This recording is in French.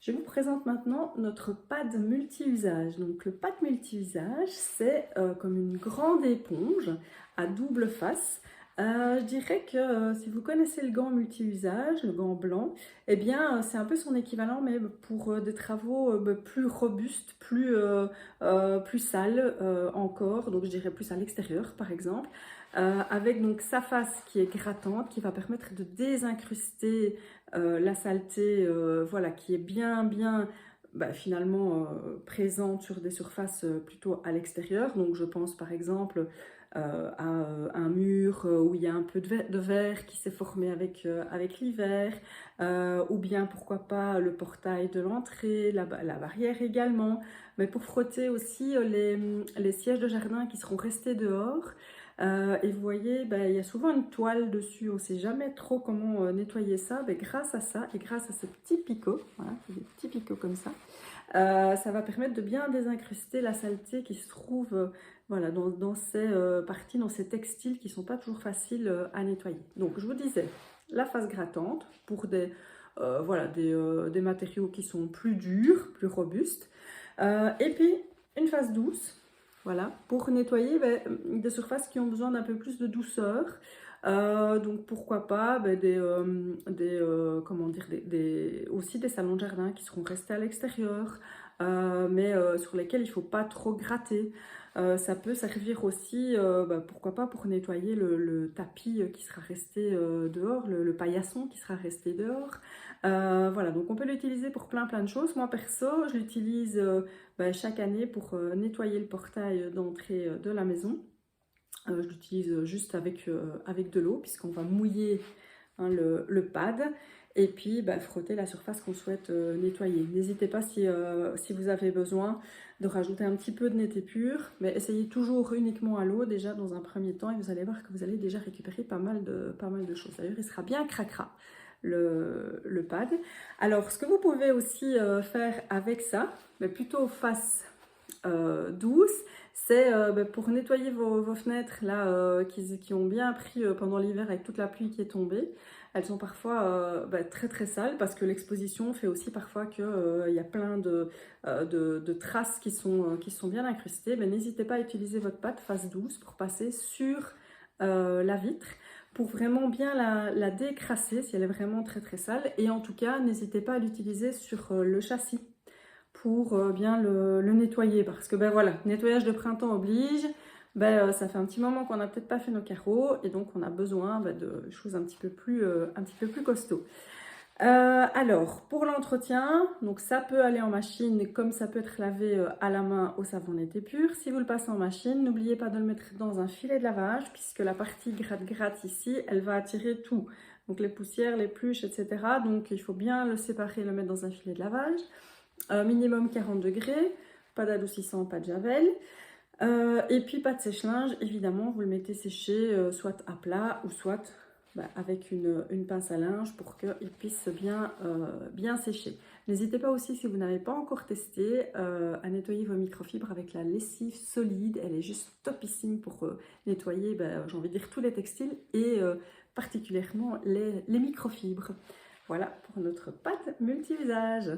Je vous présente maintenant notre pad multi-usage. Donc le pad multi-usage, c'est comme une grande éponge à double face. Je dirais que si vous connaissez le gant multi-usage, le gant blanc, eh bien c'est un peu son équivalent, mais pour des travaux plus robustes, plus sales encore, donc je dirais plus à l'extérieur par exemple, avec donc sa face qui est grattante, qui va permettre de désincruster la saleté, voilà, qui est bien finalement présente sur des surfaces plutôt à l'extérieur. Donc je pense par exemple à un mur où il y a un peu de verre qui s'est formé avec l'hiver, ou bien pourquoi pas le portail de l'entrée, la barrière également, mais pour frotter aussi les sièges de jardin qui seront restés dehors. Et vous voyez, il y a souvent une toile dessus, on ne sait jamais trop comment nettoyer ça. Grâce à ça et grâce à ce petit picot, voilà, des petits picots comme ça va permettre de bien désincruster la saleté qui se trouve voilà, dans ces parties, dans ces textiles qui ne sont pas toujours faciles à nettoyer. Donc je vous disais, la face grattante pour voilà, des matériaux qui sont plus durs, plus robustes. Et puis une face douce. Voilà, pour nettoyer des surfaces qui ont besoin d'un peu plus de douceur. Donc pourquoi pas comment dire, aussi des salons de jardin qui seront restés à l'extérieur, mais sur lesquels il ne faut pas trop gratter. Ça peut servir aussi, pourquoi pas, pour nettoyer le tapis qui sera resté dehors, le paillasson qui sera resté dehors. Voilà, donc on peut l'utiliser pour plein de choses. Moi perso, je l'utilise chaque année pour nettoyer le portail d'entrée de la maison. Je l'utilise juste avec de l'eau puisqu'on va mouiller le pad et puis frotter la surface qu'on souhaite nettoyer. N'hésitez pas si vous avez besoin de rajouter un petit peu de netté pur, mais essayez toujours uniquement à l'eau déjà dans un premier temps et vous allez voir que vous allez déjà récupérer pas mal de choses. D'ailleurs, il sera bien cracra le pad. Alors, ce que vous pouvez aussi faire avec ça, mais plutôt face douce, c'est pour nettoyer vos fenêtres là, qui ont bien pris pendant l'hiver avec toute la pluie qui est tombée. Elles sont parfois très sales parce que l'exposition fait aussi parfois qu'il y a plein de traces qui sont bien incrustées. Mais n'hésitez pas à utiliser votre pâte face douce pour passer sur la vitre, pour vraiment bien la décrasser si elle est vraiment très sale. Et en tout cas, n'hésitez pas à l'utiliser sur le châssis pour bien le nettoyer, parce que voilà, nettoyage de printemps oblige. Ça fait un petit moment qu'on n'a peut-être pas fait nos carreaux et donc on a besoin de choses un petit peu plus costauds. Alors pour l'entretien, donc ça peut aller en machine comme ça peut être lavé à la main au savon netté pur. Si vous le passez en machine, n'oubliez pas de le mettre dans un filet de lavage puisque la partie gratte ici, elle va attirer tout, donc les poussières, les pluches, etc. Donc il faut bien le séparer et le mettre dans un filet de lavage. Minimum 40 degrés, pas d'adoucissant, pas de javel. Et puis pas de sèche-linge, évidemment, vous le mettez sécher soit à plat ou soit avec une pince à linge pour qu'il puisse bien sécher. N'hésitez pas aussi, si vous n'avez pas encore testé, à nettoyer vos microfibres avec la lessive solide. Elle est juste topissime pour nettoyer, j'ai envie de dire, tous les textiles et particulièrement les microfibres. Voilà pour notre pâte multi-usage.